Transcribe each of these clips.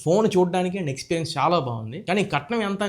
Phone చూడడానికి and experience చాలా బాగుంది. కానీ కట్నం ఎంత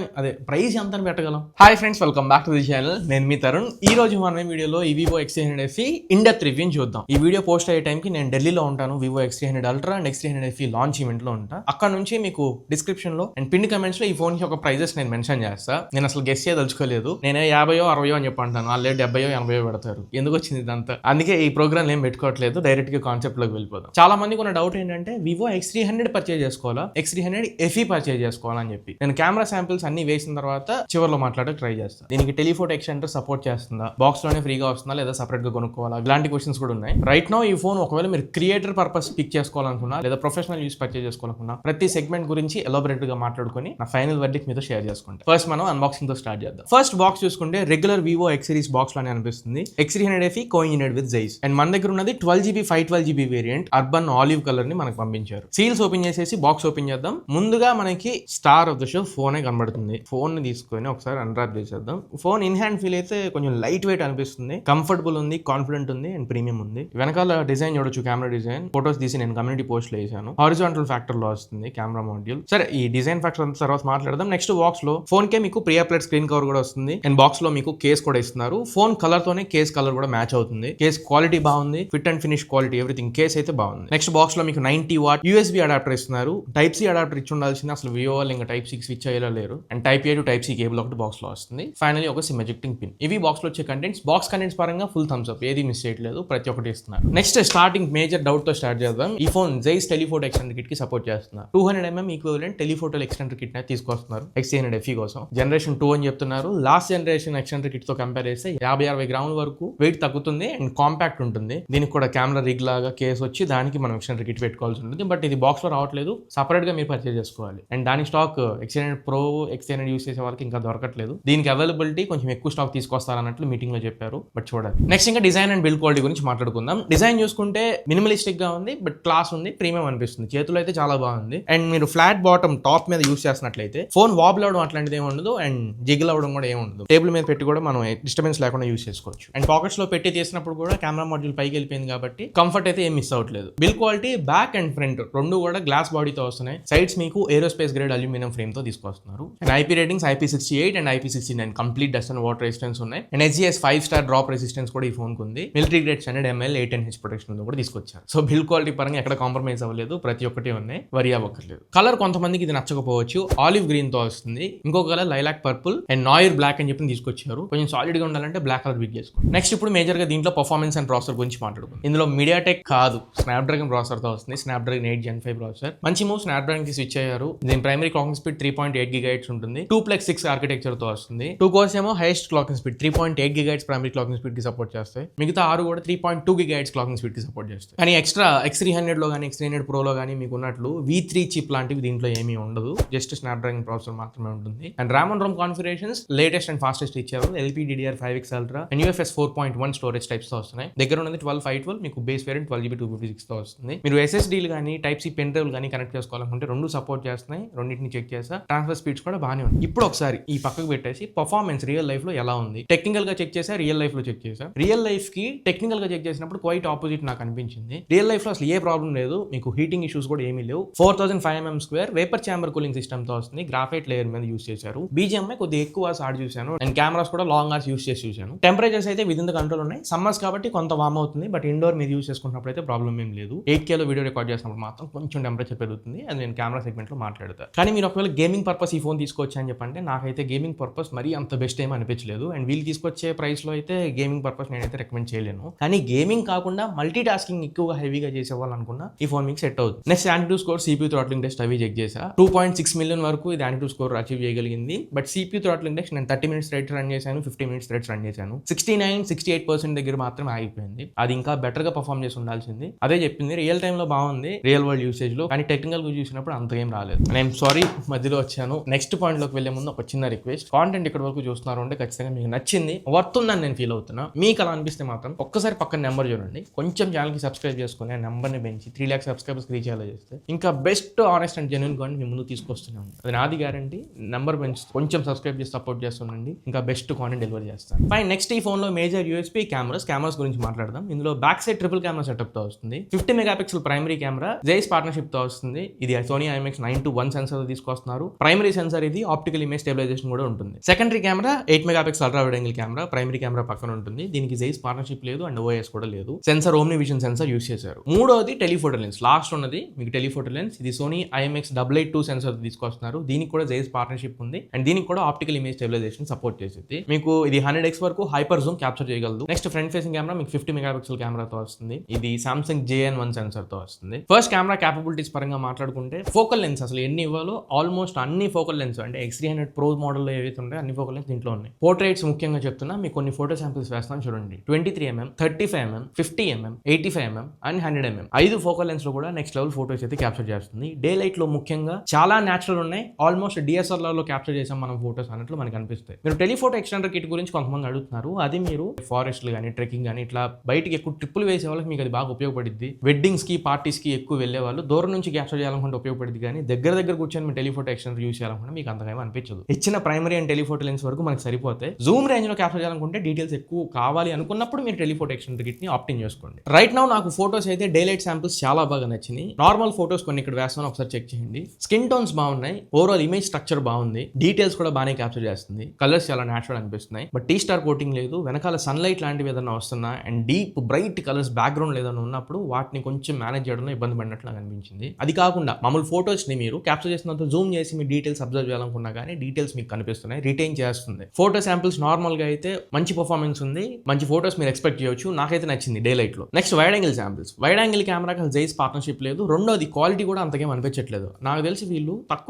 ప్రైస్ ఎంత అని పెట్టగలం? Hi friends, welcome back to the channel. నేను మీ తరుణ్. ఈ రోజు మన వీడియోలో ఈ Vivo X300 FE in depth review చూద్దాం. ఈ వీడియో పోస్ట్ అయ్యే టైంకి నేను ఢిల్లీలో ఉంటాను. Vivo X300 Ultra and X300 FE launch event లో ఉంటా. అక్కడ నుంచి మీకు డిస్క్రిప్షన్ లో అండ్ పిన్ కమెంట్స్ లో ఈ ఫోన్ కి ఒక ప్రైజెస్ నేను మెన్షన్ చేస్తా. నేను అసలు గెస్ చేయదలుచుకోలేదు. నేనే 50 60 అని చెప్పంటాను, వాళ్ళు 70 80 పెడతారు. ఎందుకు వచ్చింది ఇదంతా? అందుకే ఈ ప్రోగ్రామ్ ఏం పెట్టుకోవట్లేదు, డైరెక్ట్ గా కాన్సెప్ట్ లోకి వెళ్ళిపోతాం. చాలా మందికి ఉన్న డౌట్ ఏంటంటే వివో X300 పర్చేజ్ చేసుకోవాలా, X300 FE పర్చేజ్ చేసుకోవాలని చెప్పి. నేను కెమెరా శాంపిల్స్ అన్ని వేసిన తర్వాత చివరిలో మాట్లాడక ట్రై చేస్తాను. దీనికి టెలిఫోటో ఎక్స్టెండర్ సపోర్ట్ చేస్తుందా, బాక్స్ లోనే ఫ్రీగా వస్తుందా లేదా సపరేట్ గా కొనుక్కోవాలా, ఇలాంటి క్వశ్చన్స్ కూడా ఉన్నాయి. రైట్ నౌ ఈ ఫోన్ ఒకవేళ మీరు క్రియేటర్ పర్పస్ పిక్ చేసుకోవాలనుకున్నా లేదా ప్రొఫెషనల్ యూస్ పర్చేజ్ చేసుకోవాలనుకున్నా ప్రతి సెగ్మెంట్ గురించి ఎలాబరేట్ గా మాట్లాడుకొని నా ఫైనల్ వర్డిక్ట్ మీతో షేర్ చేసుకుంటాం. ఫస్ట్ మనం అన్బాక్సింగ్ తో స్టార్ట్ చేద్దాం. ఫస్ట్ బాక్స్ చూసుకుంటే regular Vivo X series box లోనే అనిపిస్తుంది. X300 FE coincident with Zeiss and మన దగ్గర ఉన్నది 12GB 512GB variant urban olive colour ని మనకు పంపించారు. సీల్స్ ఓపెన్ చేసేసి బాక్స్ ఓపెన్ చేద్దాం. ముందుగా మనకి స్టార్ ఆఫ్ ద షో ఫోనే కనబడుతుంది. ఫోన్ ని తీసుకొని ఒకసారి అన్రాప్ చేసేద్దాం. ఫోన్ ఇన్ హ్యాండ్ ఫీల్ అయితే కొంచెం లైట్ వెయిట్ అనిపిస్తుంది, కంఫర్టబుల్ ఉంది, కాన్ఫిడెంట్ ఉంది అండ్ ప్రీమియం ఉంది. వెనకాల డిజైన్ చూడొచ్చు, కెమెరా డిజైన్. ఫోటోస్ తీసి నేను కమ్యూనిటీ పోస్ట్ లో వేసాను. హారిజాంటల్ ఫ్యాక్టర్ లో వస్తుంది కెమెరా మాడ్యూల్. సరే, ఈ డిజైన్ ఫ్యాక్టర్ అంతా తర్వాత మాట్లాడదాం. నెక్స్ట్ బాక్స్ లో ఫోన్ కే మీకు ప్రీ అప్లైడ్ స్క్రీన్ కవర్ కూడా వస్తుంది అండ్ బాక్స్ లో మీకు కేస్ కూడా ఇస్తున్నారు. ఫోన్ కలర్ తోనే కేస్ కలర్ కూడా మ్యాచ్ అవుతుంది. కేస్ క్వాలిటీ బాగుంది, fit and finish quality everything. Case అయితే బాగుంది. నెక్స్ట్ బాక్స్ లో మీకు 90W USB అడాప్టర్ ఇస్తున్నారు. టైప్ సి అడాప్టర్ ఇచ్చి ఉండాల్సింది, అసలు వివో వాళ్ళు ఇంకా టైప్ సి స్విచ్ అయ్యేలా లేరు. And type A to type C cable ఒకటి బాక్స్ లో వస్తుంది. ఫైనల్లీ ఒక సిమ్ ఎజెక్టింగ్ పిన్. ఇవి బాక్స్ లో వచ్చే కంటెంట్స్. బాక్స్ కంటెంట్స్ పరంగా ఫుల్ థమ్స్ అప్, ఏది మిస్ చేయట్లేదు, ప్రతి ఒక్కటి ఇస్తున్నారు. నెక్స్ట్ స్టార్టింగ్ మేజర్ డౌట్ తో స్టార్ట్ చేద్దాం. ఈ phone Zeiss telephoto extender kit కి సపోర్ట్ చేస్తున్నారు. 200mm equivalent telephoto extender kit ని తీసుకొస్తున్నారు X300 FE కోసం. జనరేషన్ 2 అని చెప్తున్నారు. లాస్ట్ జనరేషన్ ఎక్స్టెండర్ కిట్ తో కంపేర్ చేస్తే 50-60 గ్రాముల వరకు వెయిట్ తగ్గుతుంది అండ్ కాంపాక్ట్ ఉంటుంది. దీనికి కూడా కెమెరా రిగ్ లాగా కేస్ వచ్చి దానికి మనం ఎక్స్టెండర్ కిట్ పెట్టుకోవాల్సి ఉంటుంది. బట్ ఇది బాక్స్ లో రావట్లేదు, సపరేట్ గా మీరు పర్చేజ్ చేసుకోవాలి. అండ్ దాని stock X300 Pro X300 use చేసే వాళ్ళకి ఇంకా దొరకట్లేదు. దీనికి అవైలబిలిటీ కొంచెం ఎక్కువ స్టాక్ తీసుకొస్తారన్నట్లు మీటింగ్ లో చెప్పారు, బట్ చూడాలి. నెక్స్ట్ ఇంకా డిజైన్ అండ్ బిల్డ్ క్వాలిటీ గురించి మాట్లాడుకుందాం. డిజైన్ చూసుకుంటే మినిమలిస్టిక్ గా ఉంది, బట్ క్లాస్ ఉంది, ప్రీమియం అనిపిస్తుంది. చేతులు అయితే చాలా బాగుంది. అండ్ మీరు ఫ్లాట్ బాటమ్ టాప్ మీద యూస్ చేసినట్లయితే ఫోన్ వాబుల్ అవడం అట్లాంటిది ఏమి ఉండదు అండ్ జిగిల్ అవడం కూడా ఏమి ఉండదు. టేబుల్ మీద పెట్టి కూడా మనం డిస్టర్బెన్స్ లేకుండా యూస్ చేసుకోవచ్చు. అండ్ పాకెట్స్ లో పెట్టి తీసినప్పుడు కూడా కెమెరా మాడ్యూల్ పైకి వెళ్ళిపోయింది కాబట్టి కంఫర్ట్ అయితే ఏం మిస్ అవ్వట్లేదు. Build quality back and front రెండు కూడా గ్లాస్ బాడీతో వస్తున్నాయి. సైడ్స్ మీకు ఏరోస్పేస్ గ్రేడ్ అల్యూమినియం ఫ్రేమ్ తో తీసుకొస్తున్నారు. And IP ratings IP68 and IP69 complete dust and water resistance ఉన్నాయి. And HGS 5-star drop resistance కూడా ఈ ఫోన్ కు ఉంది. Military grade 100ml 810H protection కూడా తీసుకొచ్చారు. సో బిల్డ్ క్వాలిటీ పరంగా ఎక్కడ కాంప్రమైజ్ అవ్వలేదు, ప్రతి ఒక్కటి ఉన్నాయి, వరి అవ్వక్కర్లేదు. కలర్ కొంతమందికి ఇది నచ్చకపోవచ్చు. ఆలివ్ గ్రీన్ తో వస్తుంది. ఇంకో colour lilac purple and noir black అని చెప్పి తీసుకొచ్చారు. కొంచెం సాలిడ్ గా ఉండాలంటే బ్లాక్ కలర్ పిక్ చేసుకోండి. నెక్స్ట్ ఇప్పుడు మేజర్ గా దీంట్లో పర్ఫార్మెన్స్ అండ్ ప్రాసెసర్ గురించి మాట్లాడుకుందాం. ఇందులో మీడియాటెక్ కాదు, స్నాప్డ్రాగన్ ప్రాసెసర్ తో వస్తుంది. Snapdragon 8 Gen 5 processor. మంచి మూవ్ స్నాప్డ్రాగన్ కి స్విచ్ అయ్యారు. దీని ప్రైమరీ క్లాకింగ్ స్పీడ్ 3.8 GHz ఉంటుంది. 2+6 ఆర్కిటెక్చర్ తో వస్తుంది. 2 కోర్స్ ఏమో highest clocking speed 3.8 GHz primary clocking speed కి సపోర్ట్ చేస్తాయి. మిగతా 6 కూడా 3.2 GHz క్లాకింగ్ స్పీడ్ కి సపోర్ట్ చేస్తాయి. కానీ ఎక్స్ట్రా X300 లో కానీ X300 Pro లో కానీ మీకు ఉన్నట్లు V3 చిప్ లాంటివి దీంట్లో ఏమీ ఉండదు. జస్ట్ స్నాప్డ్రాగన్ ప్రాసెసర్ మాత్రమే ఉంటుంది. And RAM and ROM configurations latest and fastest ఇచ్చారు. LPDDR5X Ultra and UFS 4.1 storage types తో వస్తున్నాయి. దగ్గర ఉన్నది 12/512 మీకు బేస్ వేరియంట్ 12GB 256 తో వస్తుంది. మీరు SSDలు కానీ టైప్ సి పెన్ డ్రైవ్ కానీ కనెక్ట్ చేసుకోవాలనుకుంటే రెండు సపోర్ట్ చేస్తున్నాయి. రెండింటిని చెక్ చేసా. ట్రాన్స్ఫర్ స్పీడ్స్ కూడా బాగానే ఉంది. ఇప్పుడు ఒకసారి ఈ పక్కకు పెట్టేసి పర్ఫార్మెన్స్ రియల్ లైఫ్ లో ఎలా ఉంది, టెక్నికల్ గా చెక్ చేసా, రియల్ లైఫ్ లో చెక్ చేసా. రియల్ లైఫ్ కి టెక్నికల్ గా చెక్ చేసినప్పుడు క్వైట్ ఆపోజిట్ నాకు అనిపించింది. రియల్ లైఫ్ లో అసలు ఏ ప్రాబ్లం లేదు, మీకు హీటింగ్ ఇష్యూస్ కూడా ఏమీ లేవు. 4500mm² vapour chamber cooling system తో వస్తుంది. గ్రాఫైట్ లేయర్ మీద యూస్ చేశారు. BGMI కొద్దిగా ఎక్కువ ఆడి చూశాను అండ్ కెమెరాస్ కూడా లాంగ్ ఆర్స్ యూస్ చేసి చూశాను. టెంపరేచర్స్ అయితే విదిన్ ద కంట్రోల్ ఉన్నాయి. సమ్మర్స్ కాబట్టి కొంత వామ్ అవుతుంది, బట్ ఇండోర్ మీరు యూస్ చేసుకున్నప్పుడు అయితే ప్రాబ్లం ఏం లేదు. 8K లో వీడియో రికార్డ్ చేసినప్పుడు మాత్రం కొంచెం టెంపరేచర్ పెరుగుతుంది. అది నేను కెమెరా సెగ్మెంట్ లో మాట్లాడతాను. కానీ మీరు ఒకవేళ గేమింగ్ పర్పస్ ఈ ఫోన్ తీసుకోవచ్చు అని చెప్పంటే నాకైతే గేమింగ్ పర్పస్ మరీ అంత బెస్ట్ ఏం అనిపించలేదు. అండ్ వీళ్ళు తీసుకొచ్చే ప్రైస్ లో అయితే గేమింగ్ పర్పస్ నేనైతే రికమెండ్ చేయలేను. కానీ గేమింగ్ కాకుండా మల్టీ టాస్కింగ్ ఎక్కువగా హెవీగా చేసేవాళ్ళనుకున్నా ఈ ఫోన్ మీకు సెట్ అవుతుంది. Next AnTuTu score, CPU throttling test అవి చెక్ చేసా. 2.6 మిలియన్ వరకు ఇది AnTuTu స్కోర్ అచీవ్ చేయగలిగింది. బట్ CPU థ్రాట్లింగ్ టెస్ట్ నేను 30 minutes థ్రెడ్స్ రన్ చేశాను, 50 minutes థ్రెడ్స్ రన్ చేశాను. 69-68% దగ్గర మాత్రమే ఆగిపోయింది. అది ఇంకా బెటర్ గా పర్ఫామ్ చేసి ఉండాల్సింది. అదే చెప్పింది. రియల్ టైమ్ లో బాగుంది రియల్ వరల్డ్ యూసేజ్ లో, కానీ టెక్నికల్ గా చూసినప్పుడు అంత ఏం రాలేదు. నేను సారీ మధ్యలో వచ్చాను. నెక్స్ట్ పాయింట్ లోకి వెళ్లే ముందు ఒక చిన్న రిక్వెస్ట్. కాంటెంట్ ఇక్కడ వరకు చూస్తున్నారు అంటే ఖచ్చితంగా మీకు నచ్చింది, వర్త్ ఉందని నేను ఫీల్ అవుతున్నా. మీకు అలా అనిపిస్తే మాత్రం ఒక్కసారి పక్కన నెంబర్ చూడండి. కొంచెం ఛానల్ కి సబ్స్క్రైబ్ చేసుకుని ఆ నెంబర్ ని పెంచి 3 lakhs సబ్స్క్రైబర్స్ రీచ్ అయ్యేలా చేస్తే ఇంకా best honest and genuine content మీ ముందు తీసుకొస్తూనే ఉంది. అది నాది గ్యారంటీ. నెంబర్ పెంచి కొంచెం సబ్స్క్రైబ్ చేసి సపోర్ట్ చేస్తుండండి, ఇంకా బెస్ట్ కాంటెంట్ డెలివరీ చేస్తాను. ఫైన్. నెక్స్ట్ ఈ ఫోన్ లో మేజర్ USB కెమెరాస్ గురించి మాట్లాడదాం. ఇందులో back side triple camera setup తో వస్తుంది. 50 MP primary camera Zeiss partnership తో వస్తుంది. ఇది సోనీ IMX 9:1 సెన్సర్ తీసుకొస్తున్నారు. ప్రైమరీ సెన్సర్ ఇది, ఆప్టికల్ ఇమేజ్ స్టెబిలైజేషన్ కూడా ఉంటుంది. Secondary camera 8 megapixel ultra wide angle camera, primary camera పక్కన ఉంటుంది. దీనికి జైస్ పార్ట్నర్షిప్ లేదు అండ్ OIS కూడా లేదు. Sensor omni vision sensor use చేశారు. మూడోది టెలిఫోటో లెన్స్, లాస్ట్ ఉన్నది మీకు టెలిఫోటో లెన్స్. ఇది సోనీ IMX 882 సెన్సర్ తీసుకొస్తున్నారు. దీనికి కూడా జైస్ పార్ట్నర్షిప్ ఉంది అండ్ దీనికి కూడా ఆప్టికల్ ఇమేజ్ స్టెబిలైజేషన్ సపోర్ట్ చేసింది. మీకు ఇది 100x వరకు హైపర్ జూమ్ క్యాప్చర్ చేయగలదు. నెక్స్ట్ ఫ్రంట్ ఫేసింగ్ కెమెరా మీకు 50 మెగాపిక్సెల్ కెమెరాతో వస్తుంది. ఇది సామ్సంగ్ JN1 సెన్సర్ తో వస్తుంది. ఫస్ట్ కెమెరా క్యాపబిలిటీస్ పరంగా మాట్లాడుకుంటే ఫోకల్ లెన్స్ అసలు ఎన్ని ఇవ్వాలో ఆల్మోస్ట్ అన్ని ఫోకల్ లెన్స్ అంటే X300 Pro మోడల్లో ఏవైతే ఉంటాయో అన్ని ఫోకల్ లెన్స్ దీంట్లో ఉన్నాయి. పోర్ట్రేట్స్ ముఖ్యంగా చెప్తున్నా, మీకు కొన్ని ఫోటో శాంపిల్స్ వేస్తాను చూడండి. 23mm, 35mm, 50mm, 85mm and 100mm 5 focal lens లో కూడా నెక్స్ట్ లెవెల్ ఫోటోస్ అయితే క్యాప్చర్ చేస్తుంది. డే లైట్ లో ముఖ్యంగా చాలా న్యాచురల్ ఉన్నాయి. ఆల్మోస్ట్ DSLR లో క్యాప్చర్ చేసాం మనం ఫోటోస్ అన్నట్లు మనకు అనిపిస్తాయి. మీరు టెలిఫోటో ఎక్స్టెండర్ కిట్ గురించి కొంతమంది అడుగుతున్నారు. అది మీరు ఫారెస్ట్లు కానీ ట్రెక్కింగ్ కానీ ఇట్లా బయటికి ఎక్కువ ట్రిప్పులు వేసే వాళ్ళకి మీకు అది బాగా ఉపయోగపడుద్ది. వెడ్డింగ్స్ కి పార్టీస్ కి ఎక్కువ వెళ్ళే వాళ్ళు దూరం నుంచి క్యాప్చర్ చేయాలనుకుంటే ఉపయోగపడుద్ది. కానీ దగ్గర కూర్చొని మీరు టెలిఫోటో ఎక్స్టెండర్ యూస్ చేయాలనుకుంటే మీకు అంతగా అనిపించదు. ఇచ్చిన ప్రైమరీ అండ్ టెలిఫోటో లెన్స్ వరకు మనకు సరిపోతాయి. జూమ్ రేంజ్ లో క్యాప్చర్ చేయాలనుకుంటే డీటెయిల్స్ ఎక్కువ కావాలి అనుకున్నప్పుడు మీరు టెలిఫోటో ఎక్స్టెండర్ కిట్ ని ఆప్టింగ్ చేసుకోండి. రైట్ నౌ నాకు ఫోటోస్ అయితే డే లైట్ శాంపిల్స్ చాలా బాగా నచ్చినాయి. నార్మల్ ఫోటోస్ కొన్ని ఇక్కడ వేస్తాను, ఒకసారి చెక్ చేయండి. స్కిన్ టోన్స్ బాగున్నాయి, ఓవరాల్ ఇమేజ్ స్ట్రక్చర్ బాగుంది, డీటెయిల్స్ కూడా బాగానే క్యాప్చర్ చేస్తుంది, కలర్స్ చాలా న్యాచురల్ అనిపిస్తున్నాయి. బట్ T-స్టార్ కోటింగ్ లేదు, వెనకాల సన్లైట్ లాంటివి ఏదైనా వస్తున్నా and deep bright colours background ఏదైనా ఉన్నప్పుడు వాటిని కొంచెం మేనేజ్ చేయడంలో ఇబ్బంది పడినట్లు నాకు అనిపించింది. అది కాకుండా మామూలు ఫోటోస్ ని మీరు క్యాప్చర్ చేసినంత జూమ్ చేసి మీ డీటెయిల్స్ అబ్జర్వ్ చేయాలనుకున్నా కానీ డీటెయిల్స్ మీకు కనిపిస్తున్నాయి, రిటైన్ చేస్తుంది. ఫోటో శాంపిల్స్ నార్మల్ గా అయితే మంచి పర్ఫార్మెన్స్ ఉంది, మంచి ఫోటోస్ మీరు ఎక్స్పెక్ట్ చేయొచ్చు. నాకైతే నచ్చింది డే లైట్ లో. Next wide angle samples. Wide angle కెమెరాకి జైస్ పార్ట్నర్షిప్ లేదు. రెండోది క్వాలిటీ కూడా అంతకేం అనిపించట్లేదు. నాకు తెలిసి వీళ్ళు తక్కువ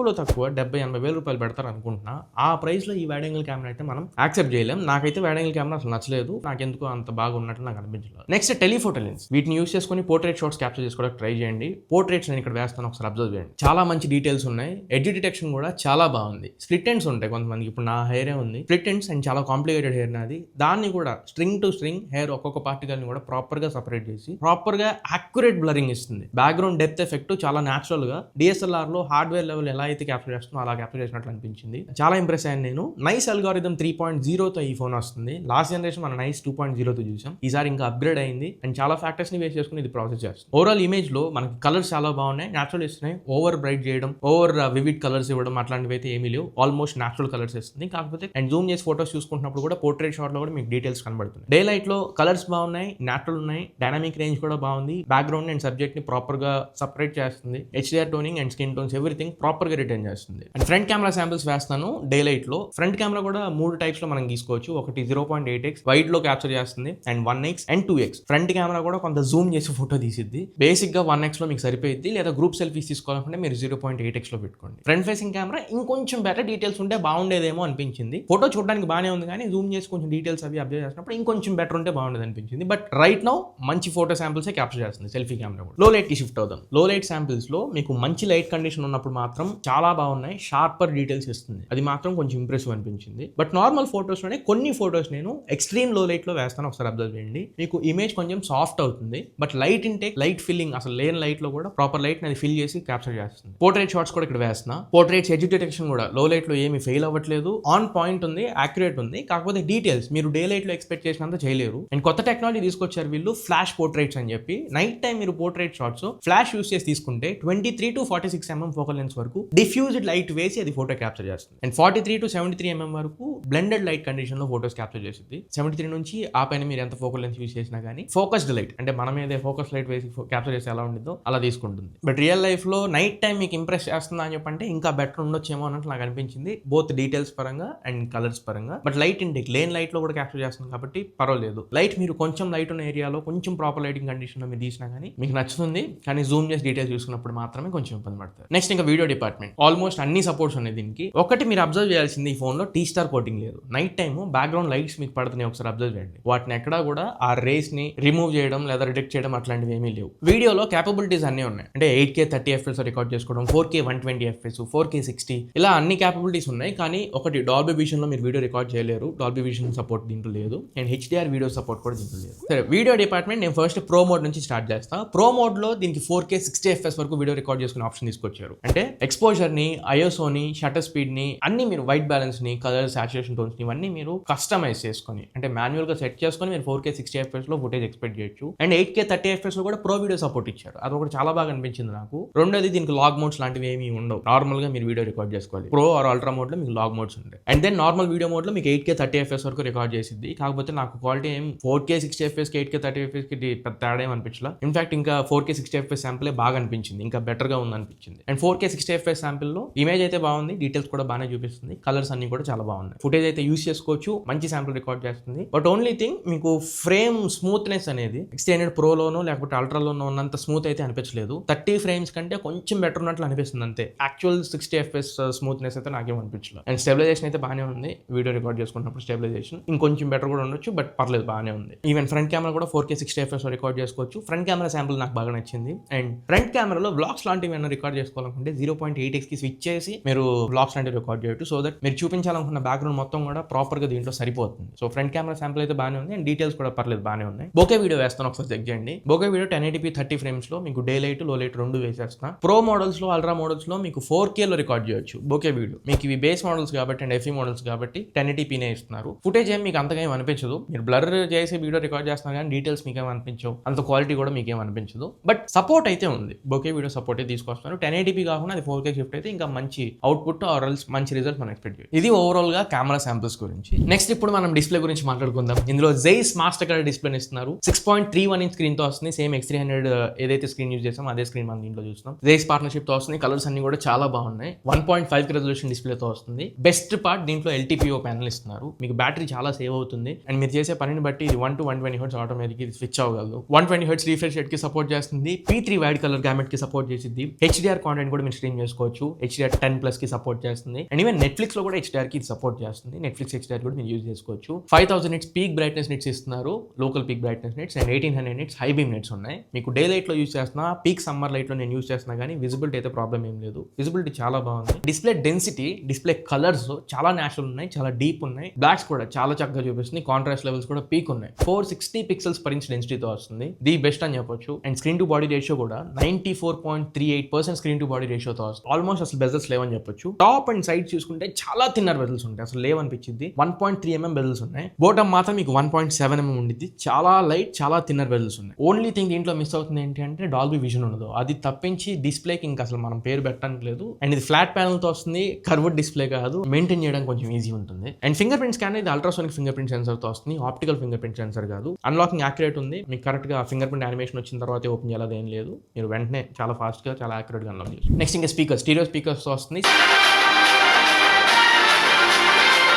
70-80 వేల రూపాయలు పెడతారు అనుకుంటున్నా. ఆ ప్రైస్ లో ఈ వైడ్ యాంగిల్ కెమెరా అయితే మనం యాక్సెప్ట్ చేయలేం. నాకైతే వైడ్ యాంగిల్ కెమెరా అసలు నచ్చలేదు, నాకెందుకు అంత బాగా ఉన్నట్టు నాకు అనిపించలేదు. Next telephoto lens. వీటిని యూస్ చేసుకుని పోర్ట్రేట్ షాట్స్ క్యాప్చర్ చేసుకోవడానికి ట్రై చేయండి. పోర్ట్రేట్స్ నేను ఇక్కడ వేస్తాను, ఒకసారి అబ్జర్వ్ చేయండి. చాలా మంచి డీటెయిల్స్ ఉన్నాయి, ఎడ్జ్ డిటెక్షన్ కూడా చాలా బాగుంది. స్ప్లిట్ ఎండ్స్ ఉంటాయి కొంతమందికి, ఇప్పుడు నా హెయిరే ఉంది స్ప్లిట్ ఎండ్స్ అండ్ చాలా కాంప్లికేటెడ్ హెయిర్ నాది. దాన్ని కూడా స్ట్రింగ్ టు స్ట్రింగ్ హెయిర్ ఒక్కొక్క పార్టికల్ ని కూడా ప్రాపర్ గా సపరేట్ చేసి ప్రాపర్ గా యాక్యురేట్ బ్లరింగ్ ఇస్తుంది. బ్యాక్గ్రౌండ్ డెప్త్ ఎఫెక్ట్ చాలా న్యాచురల్ గా DSLR లో హార్డ్వేర్ లెవెల్ ఎలా అయితే క్యాప్చర్ చేస్తుందో అలా క్యాప్చర్ చేసినట్లు అనిపించింది. చాలా ఇంప్రెస్ అయ్యాను నేను. నైస్ అల్గారిథం 3.0తో ఈ ఫోన్ వస్తుంది. లాస్ట్ జనరేషన్ మన నైస్ 2.0తో చూసాం, ఈసారి ఇంకా అప్గ్రేడ్ అయింది అండ్ చాలా ఫ్యాక్టర్స్ ని బేస్ చేసుకుని ఇది ప్రాసెస్ చేస్తుంది. ఓవరాల్ ఇమేజ్ లో మనకి కలర్స్ చాలా బాగున్నాయి, న్యాచురల్ ఇస్తున్నాయి. ఓవర్ బ్రైట్ చేయడం, ఓవర్ వివిడ్ కలర్స్ ఇవ్వడం అట్లాంటివి అయితే ఏమీ లేవు. ఆల్మోస్ట్ న్యాచురల్ కలర్స్ ఇస్తుంది. కాకపోతే అండ్ జూమ్ చేసి ఫోటోస్ చూసుకుంటున్నప్పుడు కూడా పోర్ట్రేట్ షాట్ లో కూడా మీకు డీటెయిల్స్ కనబడుతుంది. డే లైట్ లో కలర్స్ బాగున్నాయి, న్యాచురల్ ఉన్నాయి, డైనామిక్ రేంజ్ కూడా బాగుంది. బ్యాక్గ్రౌండ్ అండ్ సబ్జెక్ట్ ని ప్రాపర్ గా సపరేట్ చేస్తుంది. HDR toning and skin tones everything proper గా రిటైన్ చేస్తుంది. అండ్ ఫ్రంట్ కెమెరా శాంపిల్స్ వేస్తాను. డే లైట్ లో ఫ్రంట్ కెమెరా కూడా 3 టైప్స్ లో మనం తీసుకోవచ్చు. ఒకటి 0.8x వైడ్ లో క్యాప్చర్ చేస్తుంది and 1x and 2x. Front camera కూడా కొంత జూమ్ చేసి ఫోటో తీసిద్ది. బేసిక్ గా 1x లో మీకు సరిపోయింది, లేదా గ్రూప్ సెల్ఫీస్ తీసుకోవాలనుకుంటే మీరు 0.8x లో పెట్టుకోండి. ఫ్రంట్ ఫేసింగ్ కెమెరా ఇంకొంచెం బెటర్ డీటెయిల్స్ ఉంటే బాగుండేదేమో అనిపించింది. ఫోటో చూడడానికి బాగానే ఉంది కానీ జూమ్ చేసి కొంచెం డీటెయిల్స్ అవి అబ్జర్వ్ చేసినప్పుడు ఇంకొంచెం బెటర్ ఉంటే బాగుండేది అనిపించింది. బట్ రైట్ నౌ మంచి ఫోటో శాంపిల్స్ క్యాప్చర్ చేస్తుంది సెల్ఫీ కెమెరా కూడా. లో లైట్ కి షిఫ్ట్ అవుతాం. లో లైట్ శాంపిల్స్ లో మీకు మంచి లైట్ కండిషన్ ఉన్నప్పుడు మాత్రం చాలా బాగున్నాయి, షార్పర్ డీటెయిల్స్ ఇస్తుంది. అది మాత్రం కొంచెం ఇంప్రెసివ్ అనిపించింది. బట్ నార్మల్ ఫోటోస్ లోనే కొన్ని ఫోటోస్ నేను ఎక్స్ట్రీమ్ లో లైట్ లో వేస్తాను, ఒకసారి అబ్జర్వ్ చేయండి. మీకు ఇమేజ్ కొంచెం సాఫ్ట్ అవుతుంది, but light intake, light filling అసలు లేని లైట్ లో కూడా ప్రాపర్ లైట్ అది ఫిల్ చేసి క్యాప్చర్ చేస్తుంది. పోర్ట్రేట్ షాట్స్ కూడా ఇక్కడ వేస్తున్నా. పోర్ట్రేట్స్ ఎడ్జ్ డిటెక్షన్ కూడా లో లైట్ లో ఏమి ఫెయిల్ అవ్వట్లేదు, ఆన్ పాయింట్ ఉంది, యాక్యురేట్ ఉంది. కాకపోతే డీటెయిల్స్ మీరు డే లైట్ లో ఎక్స్పెక్ట్ చేసినంత చేయలేరు. అండ్ కొత్త టెక్నాలజీ తీసుకొచ్చారు వీళ్ళు, ఫ్లాష్ పోర్ట్రేట్స్ అని చెప్పి. నైట్ టైం మీరు పోర్ట్రేట్ షాట్స్ ఫ్లాష్ యూస్ చేసి తీసుకుంటే 23 to 46 mm ఫోకల్ లెన్స్ వరకు డిఫ్యూజ్డ్ లైట్ వేసి అది ఫోటో క్యాప్చర్ చేస్తుంది. అండ్ 43 to 73 mm వరకు బ్లెండెడ్ లైట్ కండిషన్ లో ఫోటోస్ క్యాప్చర్ చేస్తుంది. 73 నుంచి ఆ పైన మీరు ఎంత ఫోకల్ లెన్స్ యూస్ చేసినా కానీ ఫోకస్డ్ లైట్ అంటే మన మీద ఫోకస్ లైట్ వేసి క్యాప్చర్ చేసి ఎలా ఉంటుందో అలా తీసుకుంటుంది. బట్ రియల్ లైఫ్ లో నైట్ టైం మీకు ఇంప్రెస్ చేస్తుందా అని చెప్పంటే ఇంకా బెటర్ ఉండొచ్చేమో అన్నట్టు నాకు అనిపించింది, బోత్ డీటెయిల్స్ పరంగా అండ్ కలర్స్ పరంగా. But light intake lane light లో కూడా క్యాప్చర్ చేస్తుంది కాబట్టి పర్వాలేదు. లైట్ మీరు కొంచెం లైట్ ఉన్న ఏరియాలో కొంచెం ప్రాపర్ లైటింగ్ కండిషన్ లో మీరు తీసినా కానీ మీకు నచ్చుతుంది. కానీ జూమ్ చేసి డీటెయిల్స్ చూసుకున్నప్పుడు మాత్రమే కొంచెం ఇబ్బంది పడతారు. నెక్స్ట్ ఇంకా వీడియో డిపార్ట్మెంట్. ఆల్మోస్ట్ అన్ని సపోర్ట్స్ ఉన్నాయి దీనికి. ఒకటి మీరు అబ్జర్వ్ చేయాల్సింది, ఈ ఫోన్ లో T-స్టార్ కోటింగ్ లేదు. నైట్ టైమ్ బ్యాక్గ్రౌండ్ లైట్స్ మీకు పడుతున్నాయి, ఒకసారి అబ్జర్వ్ చేయండి. వాటిని ఎక్కడా కూడా ఆ రేస్ ని రిమూవ్ చేయడం లేదా రిజెక్ట్ చేయడం అట్లాంటివి ఏమీ లేవు. వీడియోలో క్యాపబిలిటీస్ అన్ని ఉన్నాయి, అంటే 8K 30 FPS రికార్డ్ చేసుకోవడం, 4K 120 FPS, 4K 60 ఇలా అన్ని క్యాపబిలిటీస్ ఉన్నాయి. కానీ ఒకటి డాల్బీ విజన్ లో మీరు వీడియో రికార్డ్ చేయలేరు, డాల్బీ విజన్ సపోర్ట్ దీంట్లో లేదు. అండ్ HDR వీడియో సపోర్ట్ కూడా దీంట్లో లేదు. సరే, వీడియో డిపార్ట్మెంట్ నేను ఫస్ట్ ప్రో మోడ్ నుంచి స్టార్ట్ చేస్తా. ప్రో మోడ్ లో దీనికి 4K 60 FPS వరకు వీడియో రికార్డ్ చేసుకునే ఆప్షన్ తీసుకొచ్చారు. అంటే ఎక్స్పోజర్ ని, ISO ని, షటర్ స్పీడ్ ని అన్ని మీరు వైట్ బ్యాలెన్స్ ని, కలర్, సాచురేషన్ టోన్స్ ని ఇవన్నీ మీరు కస్టమైజ్ చేసుకొని అంటే మాన్యువల్ గా సెట్ చేసుకొని మీరు 4K 60 FPS లో ఫుటేజ్ ఎక్స్పెక్ట్ చేయొచ్చు. అండ్ 8K 30 FPS లో కూడా ప్రో వీడియో సపోర్ట్ ఇచ్చారు. అది ఒకటి చాలా బాగా అనిపించింది నాకు. రెండోది రెండోది దీనికి లాగ్ మోడ్స్ లాంటివి ఏమీ ఉండవు. నార్మల్ గా మీరు వీడియో రికార్డ్ చేసుకోవాలి. ప్రో ఆర్ అల్ట్రా మోడ్ లో మీకు లాగ్ మోడ్స్ ఉంటాయి. And then normal video mode లో మీకు 8K 30fps వరకు రికార్డ్ చేసింది. కాకపోతే నాకు క్వాలిటీ ఏం 4K 60fps 8K 30fps కి పెద్ద తేడా ఏం అనిపించలా. ఇన్ఫాక్ట్ ఇంకా 4K 60fps శాంపుల్ బాగా అనిపించింది, ఇంకా బెటర్ గా ఉంది అనిపించింది. అండ్ 4K 60fps శాంపుల్ లో ఇమేజ్ అయితే బాగుంది, డీటెయిల్స్ కూడా బాగానే చూపిస్తుంది, కలర్స్ అన్ని కూడా చాలా బాగున్నాయి. ఫుటేజ్ అయితే యూస్ చేసుకోవచ్చు, మంచి శాంపుల్ రికార్డ్ చేస్తుంది. బట్ ఓన్లీ థింగ్ మీకు ఫ్రేమ్ స్మూత్నెస్ అనేది 600 ప్రోలోనో లేకపోతే అల్ట్రాలోనో ఉన్నంత స్మూత్ అయితే అనిపించలేదు. 30 ఫ్రేమ్స్ కంటే కొంచెం బెటర్ ఉన్నట్లు అనిపిస్తుంది అంతే. యాక్చువల్ 60fps స్మూత్నెస్ అయితే నాకేం అనిపించలేదు. అండ్ స్టెబిలైజేషన్ అయితే బాగానే ఉంది. వీడియో రికార్డ్ చేసుకున్నప్పుడు స్టెబిలైజేషన్ ఇంకొంచెం బెటర్ కూడా ఉండొచ్చు, బట్ పర్లేదు బాగానే ఉంది. ఈవెన్ ఫ్రంట్ కెమెరా కూడా 4K 60fps రికార్డ్ చేసుకోవచ్చు. ఫ్రంట్ కెమెరా శాంపుల్ నాకు బాగా నచ్చింది. అండ్ ఫ్రంట్ కెమెరాలో వ్లాగ్స్ లాంటివి ఏమైనా రికార్డ్ చేసుకోవాలనుకుంటే 0.8x కి స్విచ్ చేసి మీరు వ్లాగ్స్ లాంటివి రికార్డ్ చేయొచ్చు. సో దట్ మీరు చూపించాలనుకున్న బ్యాక్గ్రౌండ్ మొత్తం కూడా ప్రాపర్ గా దీంట్లో సరిపోతుంది. సో ఫ్రంట్ కెమెరా శాంపుల్ అయితే బాగానే ఉంది. అండ్ డీటెయిల్స్ కూడా పర్లేదు బాగానే ఉన్నాయి. బోకే వీడియో వేస్తాను, ఒకసారి చెక్ చేయండి. బోకే వీడియో 1080p 30 ఫ్రేమ్స్ లో మీకు డే లైట్ లో లైట్ రెండు వేసేస్తున్నా. ప్రో మోడల్స్ లో అల్ట్రా మోడల్స్ లో మీకు 4K లో రికార్డ్ చేయొచ్చు బోకే వీడియో. మీకు ఇవి బేస్ మోడల్స్ కాబట్టి అండ్ FE మోడల్స్ కాబట్టి 1080pనే ఇస్తున్నారు. ఫుటేజ్ ఏం మీకు అంతగా ఏం అనిపించదు. మీరు బ్లర్ చేసి వీడియో రికార్డ్ చేస్తున్నారు కానీ డీటెయిల్స్ మీకేం అనిపించవు, అంత క్వాలిటీ కూడా మీకేం అనిపించదు. బట్ సపోర్ట్ అయితే ఉంది, బోకే వీడియో సపోర్ట్ అయితే తీసుకొస్తున్నారు. 1080p కాకుండా అది 4K షిఫ్ట్ అయితే ఇంకా మంచి అవుట్పుట్ ఆర్ మంచి రిజల్ట్ మనం ఎక్స్పెక్ట్ చేయొచ్చు. ఇది ఓవరాల్ గా కెమెరా శాంపుల్స్ గురించి. నెక్స్ట్ ఇప్పుడు మనం డిస్ప్లే గురించి మాట్లాడుకుందాం. ఇందులో జైస్ మాస్టర్ కలర్ డిస్ప్లే ఇస్తున్నారు. 6.31 ఇంచ్ స్క్రీన్ తో వస్తుంది. సేమ్ X300 ఏదైతే స్క్రీన్ యూజ్ చేస్తాం అదే స్క్రీన్ మనం దీంట్లో చూస్తున్నాం. జైస్ పార్ట్నర్షిప్ తో వస్తుంది. కలర్స్ అన్ని కూడా చాలా బాగున్నాయి. 1.5 రెజల్యూషన్ డిస్ప్లే తో వస్తుంది. బెస్ట్ పార్ట్ దీంట్లో LTPO ప్యానల్ ఇస్తున్నారు. మీకు బ్యాటరీ చాలా సేవ్ అవుతుంది. అండ్ మీరు చేసే పనిని బట్టి ఇది 1 to 120 Hz ఆటోమేటిక్ ఇది స్విచ్ అవ్వగలదు. 120 Hz రిఫ్రెష్ రేట్ కి సపోర్ట్ చేస్తుంది. P3 వైడ్ కలర్ గ్యామెట్ కి సపోర్ట్ చేసింది. HDR కాంటెంట్ కూడా మీరు స్ట్రీమ్ చేసుకోవచ్చు. HDR10+ కి సపోర్ట్ చేస్తుంది. అండ్ ఈవెన్ నెట్ఫ్లిక్స్ లో కూడా HDR కి సపోర్ట్ చేస్తుంది. నెట్ఫ్లిక్స్ HDR కూడా మీరు యూజ్ చేసుకోవచ్చు. 5000 nits పీక్ బ్రైట్నెస్ నెట్స్ ఇస్తున్నారు. Local peak brightness nets and 1800 nits high beam nets ఉన్నాయి. మీకు డే లైట్ లో యూజ్ చేస్తున్నా, పీక్ సమ్మర్ లైట్ లో నేను యూజ్ చేస్తున్నా కానీ విజిబిలిటీ అయితే ప్రాబ్లం ఏం లేదు. విజిబిలిటీ చాలా బాగుంది. డిస్ప్లే డెన్సిటీ, డిస్ప్లే కలర్స్ చాలా నేచురల్ ఉన్నాయి, చాలా డీప్ ఉన్నాయి. బ్లాక్స్ కూడా చాలా చక్కగా చూపిస్తుంది. కాంట్రాస్ట్ లెవెల్స్ కూడా పీక్ ఉన్నాయి. 460 పిక్సెల్స్ పర్ ఇంచ్ డెన్సిటీతో వస్తుంది. ది బెస్ట్ అని చెప్పొచ్చు. And screen to body ratio కూడా 94.38% స్క్రీన్ టు బాడీ రేషియోతో వస్తుంది. ఆల్మోస్ట్ అసలు బెజల్స్ లేవని చెప్పొచ్చు. టాప్ అండ్ సైడ్ చూసుకుంటే చాలా థిన్నర్ బెజల్స్ ఉంటాయి, అసలు లేవనిపించింది. 1.3 mm బెజల్స్ ఉన్నాయి. బాటమ్ మాత్రం మీకు 1.7 mm ఉండిద్ది. చాలా లైట్, చాలా థిన్నర్ బెజల్స్ ఉన్నాయి. ఓన్లీ థింగ్ దీంట్లో మిస్ అవుతుంది ఏంటి అంటే డాల్బీ విజన్ ఉండదు. అది తప్పించి డిస్ప్లేకి ఇంకా అసలు మనం పేరు పెట్టడానికి లేదు. అండ్ ఇది ఫ్లాట్ ప్యానల్ తో వస్తుంది, కర్వ్డ్ డిస్ప్లే కాదు. మెయింటైన్ చేయడానికి కొంచెం ఈజీ ఉంటుంది. అండ్ ఫింగర్ ప్రింట్ స్కాన్ ఇది అల్ట్రాసోనిక్ ఫింగర్ ప్రింట్ సెన్సర్ తో వస్తుంది. ఆప్టికల్ ఫింగర్ ప్రింట్ సెన్సర్ కాదు. అన్లాకింగ్ యాక్యురేట్ ఉంది. మీకు కరెక్ట్ గా ఫింగర్ ప్రింట్ యానిమేషన్ వచ్చిన తర్వాత ఓపెన్ చేయాలి ఏం లేదు. మీరు వెంటనే చాలా ఫాస్ట్ గా చాలా యాక్యురేట్ గా అన్లాక్ చేస్తారు. నెక్స్ట్ ఇంకా స్పీకర్, స్టీరియో స్పీకర్స్ తో వస్తుంది.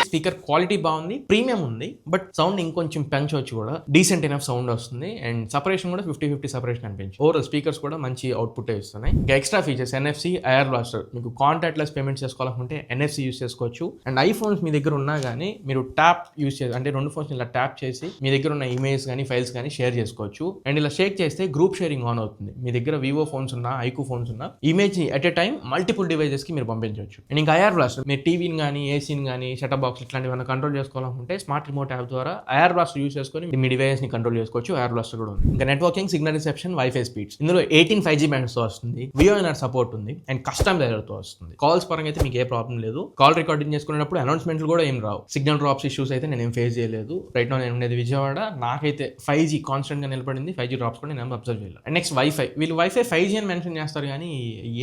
స్పీకర్ క్వాలిటీ బాగుంది, ప్రీమియం ఉంది. బట్ సౌండ్ ఇంకొంచెం పెంచవచ్చు కూడా. డీసెంట్ ఎనఫ్ సౌండ్ వస్తుంది. అండ్ సపరేషన్ కూడా 50-50 సపరేషన్ అనిపించి ఓవరాల్ స్పీకర్స్ కూడా మంచి అవుట్పుట్ ఇస్తున్నాయి. ఇంకా extra features NFC air blaster. మీకు కాంటాక్ట్ లెస్ పేమెంట్స్ చేసుకోవాలనుకుంటే NFC యూస్ చేసుకోవచ్చు. అండ్ ఐఫోన్స్ మీ దగ్గర ఉన్నా కానీ మీరు ట్యాప్ యూస్ చేసి, అంటే రెండు ఫోన్స్ ఇలా ట్యాప్ చేసి మీ దగ్గర ఉన్న ఇమేజ్ కానీ ఫైల్స్ కానీ షేర్ చేసుకోవచ్చు. అండ్ ఇలా షేక్ చేస్తే గ్రూప్ షేరింగ్ ఆన్ అవుతుంది. మీ దగ్గర వివో ఫోన్స్ ఉన్నా, ఐక్యూ ఫోన్స్ ఉన్నా image at a time multiple devices కి మీరు పంపించవచ్చు. అండ్ ఇంకా ఎయిర్ బ్లాస్టర్, మీరు టీవీని కానీ ఏసీని కానీ సెటప్ బాక్స్ ఇట్లాంటివి కంట్రోల్ చేసుకోవాలనుకుంటే స్మార్ట్ రిమోట్ యాప్ ద్వారా ఎయిర్ బ్లాస్టర్ యూస్ చేసుకొని మీ డివైస్ ని కంట్రోల్ చేసుకోవచ్చు. ఎయిర్ బ్లాస్టర్ కూడా ఉంది. ఇంకా networking, signal reception, wifi speeds. ఇందులో 18 5G బ్యాండ్స్ తో వస్తుంది. VoNR సపోర్ట్ ఉంది. అండ్ కస్టమ్ లేయర్ తో వస్తుంది. కాల్స్ పరంగా అయితే మీకు ఏ ప్రాబ్లం లేదు. కాల్ రికార్డింగ్ చేసుకునేటప్పుడు అనౌన్స్మెంట్లు కూడా ఏం రావు. సిగ్నల్ డ్రాప్స్ ఇష్యూస్ అయితే నేను ఏం ఫేస్ చేయలేదు. రైట్ నౌ నేను ఉండేది విజయవాడ. నాకైతే 5G కాన్స్టెంట్ గా నిలబడింది. 5G డ్రాప్స్ కూడా నేను అబ్జర్వ్ చేయలేదు. And next wifi. వీళ్ళు వైఫై 5G అని మెన్షన్ చేస్తారు కానీ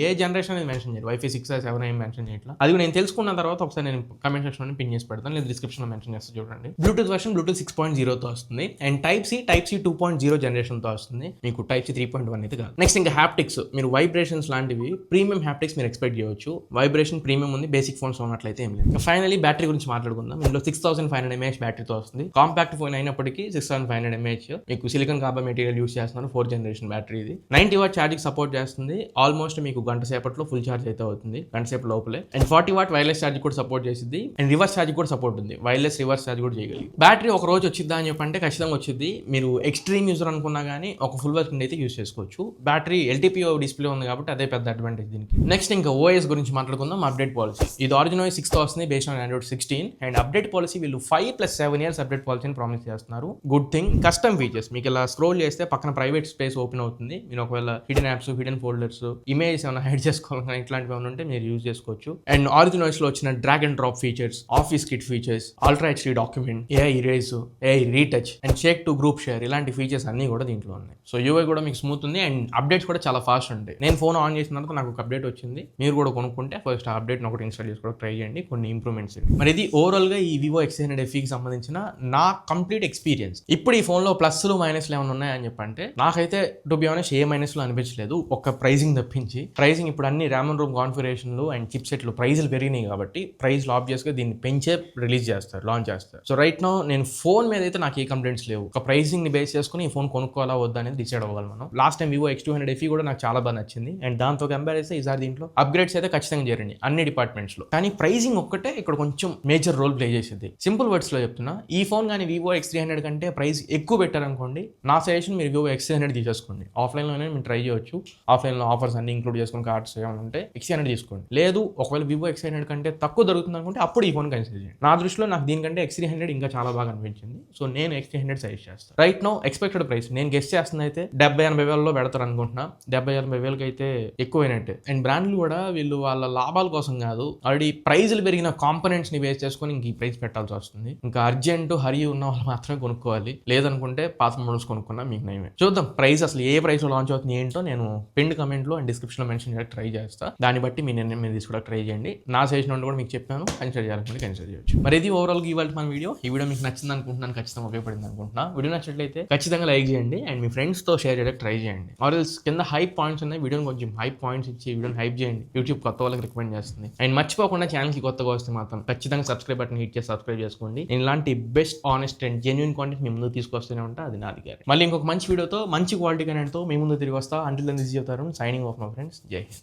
ఏ జనరేషన్ అనేది మెన్షన్ చేయరు. వైఫై 6 or 7 ఏం మెన్షన్ చేయట్లా. అది నేను తెలుసుకున్న తర్వాత ఒకసారి నేను కమెంట్ సెక్షన్ లో పిన్ చేసి పెడతాను, లేదా డిస్క్రిప్షన్ లో మెన్షన్ చేస్తాను చూడండి. బ్లూటూత్ వర్షన్ బ్లూటూత్ 6.0 తో వస్తుంది. అండ్ టైప్ సి 2.0 జనరేషన్ తో వస్తుంది. మీకు టైప్ సి 3.1 అయితే కాదు. నెక్స్ట్ ఇంకా హ్యాప్టిక్స్. మీరు వైబ్రేషన్స్ లాంటివి ప్రీమియం హ్యాప్టిక్స్ మీరు ఎక్స్పెక్ట్ చేయవచ్చు. వైబ్రేషన్ ప్రీమియం ఉంది, బేసిక్ ఫోన్స్ ఉన్నట్లయితే ఏం లేదు. ఫైనలీ బ్యాటరీ గురించి మాట్లాడుకుందాం. ఇందులో 6500 mAh బ్యాటరీతో వస్తుంది. కాంపాక్ట్ ఫోన్ అయినప్పటికీ 6500 mAh. మీకు సిలికాన్ కార్బన్ మెటీరియల్ యూస్ చేస్తున్నారు. 4th జనరేషన్ బ్యాటరీ ఇది. 90 వాట్ ఛార్జింగ్ సపోర్ట్ చేస్తుంది. ఆల్మోస్ట్ మీకు గంట సేపట్లో ఫుల్ ఛార్జ్ అయితే అవుతుంది, గంట సేపు లోపలే. అండ్ 40 వాట్ వైర్లెస్ ఛార్జ్ కూడా సపోర్ట్ చేసింది. అండ్ రివర్స్ ఛార్జ్ కూడా సపోర్ట్ ఉంది. వైర్లెస్ రివర్స్ ఛార్జ్ కూడా చేయగలిగి. బ్యాటరీ ఒక రోజు వచ్చిద్దా అని చెప్పంటే ఖచ్చితంగా వచ్చింది. మీరు ఎక్స్ట్రీమ్ యూజర్ అనుకున్నా కానీ ఒక ఫుల్ వర్కింగ్ అయితే యూస్ చేసుకోవచ్చు. బ్యాటరీ LTPO డిస్ప్లే ఉంది కాబట్టి అదే పెద్ద అడ్వాంటేజ్ దీనికి. నెక్స్ట్ ఇంకా OS గురించి మాట్లాడుకుందాం. అప్డేట్ పాలసీ ఇది ఆరిజిన్ OS 6 తో వస్తుంది, based on Android 16. And update policy వీళ్ళు 5+7 years అప్డేట్ పాలసీని ప్రామిస్ చేస్తున్నారు. Good thing. Custom features. మీకు ఇలా స్క్రోల్ చేస్తే పక్కన ప్రైవేట్ స్పేస్ ఓపెన్ అవుతుంది. మీరు ఒకవేళ hidden apps, hidden folders, image ఏమైనా హైడ్ చేసుకోవాలన్నా ఇట్లాంటివి ఏమైనా ఉంటే మీరు యూజ్ చేసుకోవచ్చు. అండ్ ఆరిజిన్ OS లో వచ్చిన drag and drop features, office voice kit features, ultra HD document, AI erase, AI retouch and shake to group share ఇలాంటి ఫీచర్స్ అన్ని కూడా దీంట్లో ఉన్నాయి. సో యూఐ కూడా మీకు స్మూత్ ఉంది అండ్ అప్డేట్స్ కూడా చాలా ఫాస్ట్ ఉంటాయి. నేను ఫోన్ ఆన్ చేసిన తర్వాత నాకు ఒక అప్డేట్ వచ్చింది. మీరు కూడా కొనుక్కుంటే ఫస్ట్ ఆ అప్డేట్ ఒకటి ఇన్స్టాల్ చేసుకోవడం ట్రై చేయండి, కొన్ని ఇంప్రూవ్మెంట్స్. మరి ఇది ఓవరాల్ గా ఈ వివో X100FEకి సంబంధించిన నా కంప్లీట్ ఎక్స్పీరియన్స్. ఇప్పుడు ఈ ఫోన్ లో ప్లస్లు మైనస్లు ఏమైనా ఉన్నాయని చెప్పంటే నాకైతే టు బి ఆనెస్ట్ ఏ మైనస్లు అనిపించలేదు, ఒక్క ప్రైజింగ్ తప్పించి. ప్రైజింగ్ ఇప్పుడు అన్ని ర్యామ్ అండ్ రూమ్ కాన్ఫిగరేషన్లు అండ్ చిప్ సెట్లు ప్రైజ్లు పెరిగినాయి కాబట్టి ప్రైజ్లు ఆబ్వియస్ గా దీన్ని పెంచే రిలీజ్ చేస్తారు, లాంచ్ చేస్తారు. సో రైట్ నో నేను ఫోన్ మీద అయితే నాకు ఏ కంప్లైంట్స్ లేవు. ఒక ప్రైసింగ్ ని బేస్ చేసుకుని ఈ ఫోన్ కొనుక్కోవాలా వద్దా అనేది డిసైడ్ అవ్వాలి మనం. లాస్ట్ టైం వివో X200FE కూడా నాకు చాలా బాగా నచ్చింది అండ్ దాంతో కంపేర్ చేస్తే ఈసారి దీంట్లో అప్గ్రేడ్స్ అయితే ఖచ్చితంగా చేరండి అన్ని డిపార్ట్మెంట్స్ లో. కానీ ప్రైసింగ్ ఒక్కటే ఇక్కడ కొంచెం మేజర్ రోల్ ప్లే చేసింది. సింపుల్ వర్డ్స్ లో చెప్తున్నా, ఈ ఫోన్ కానీ వివో X300 కంటే ప్రైస్ ఎక్కువ పెట్టారనుకోండి, నా సజెషన్ మీరు వివో X300 తీసేసుకోండి. ఆఫ్లైన్ లోనే మీరు ట్రై చేయొచ్చు. ఆఫ్లైన్ లో ఆఫర్స్ అన్ని ఇంక్లూడ్ చేసుకుని కార్డ్స్ ఏమైనా ఉంటే X300 తీసుకోండి. లేదు ఒకవేళ వివో X300 కంటే తక్కువ దొరుకుతుంది అనుకుంటే అప్పుడు ఈ ఫోన్ కన్సిడర్ చేయండి. నా దృష్టిలో నాకు దీనికంటే X300 ఇంకా చాలా బాగా అనిపించింది. సో నేను X300 సజెస్ట్ చేస్తాను. రైట్ నో ఎక్స్పెక్టెడ్ ప్రైస్ నేను గెస్ చేస్తుంది అయితే 70-80 వేలలో పెడతారు అనుకుంటున్నా. 70-80 వేలకి అయితే ఎక్కువైనట్టే. అండ్ బ్రాండ్లు కూడా వీళ్ళు వాళ్ళ లాభాల కోసం కాదు, ఆల్రెడీ ప్రైజ్లు పెరిగిన కాంపోనెంట్స్ ని బేస్ చేసుకుని ఇంక ఈ ప్రైస్ పెట్టాల్సి వస్తుంది. ఇంకా అర్జెంట్ హరి ఉన్న వాళ్ళు మాత్రమే కొనుక్కోవాలి, లేదనుకుంటే పాత మోడల్స్ కొనుక్కున్నా మీకు నయమే. చూద్దాం ప్రైస్ అసలు ఏ ప్రైస్ లో లాంచ్ అవుతుంది ఏంటో నేను పిన్ కమెంట్ లో అండ్ డిస్క్రిప్షన్ లో మెన్షన్ చేయడానికి ట్రై చేస్తా. దాన్ని బట్టి మీ నిర్ణయం మీద తీసుకోవడానికి ట్రై చేయండి. నా సజెషన్ కూడా మీకు చెప్పాను, కన్సిడర్ చేయాలనుకుంటే కన్సిడర్ చేయొచ్చు. మరి ఇది ఓవరాల్ గా ఇవాళ మన వీడియో. ఈ వీడియో మీకు నచ్చింది అనుకుంటున్నాను, ఖచ్చితంగా ఉపయోగపడింది అనుకుంటున్నా. వీడియో నచ్చినట్లయితే ఖచ్చితంగా లైక్ చేయండి అండ్ మీ ఫ్రెండ్స్ తో షేర్ చేయడానికి ట్రై చేయండి. ఆర్ఎల్స్ కింద హైప్ పాయింట్స్ ఉన్నాయి, వీడియోని కొంచెం హైప్ పాయింట్స్ ఇచ్చి వీడియోని హైప్ చేయండి. యూట్యూబ్ కొత్త వాళ్ళకి రికమెండ్ చేస్తుంది. అండ్ మర్చిపోకుండా ఛానల్ కి కొత్తగా వస్తే మాత్రం ఖచ్చితంగా సబ్స్క్రైబ్ బటన్ హిట్ చేసి సబ్స్క్రైబ్ చేసుకోండి. నేను ఇలాంటి best honest and genuine content మీ ముందు తీసుకొస్తూనే ఉంటా, అది నాది గారి. మళ్ళీ ఇంకొక మంచి వీడియోతో మంచి క్వాలిటీ కంటెంట్తో మీ ముందు తిరిగి వస్తా. Until then this your Tarun signing off my friends. జై హింద్.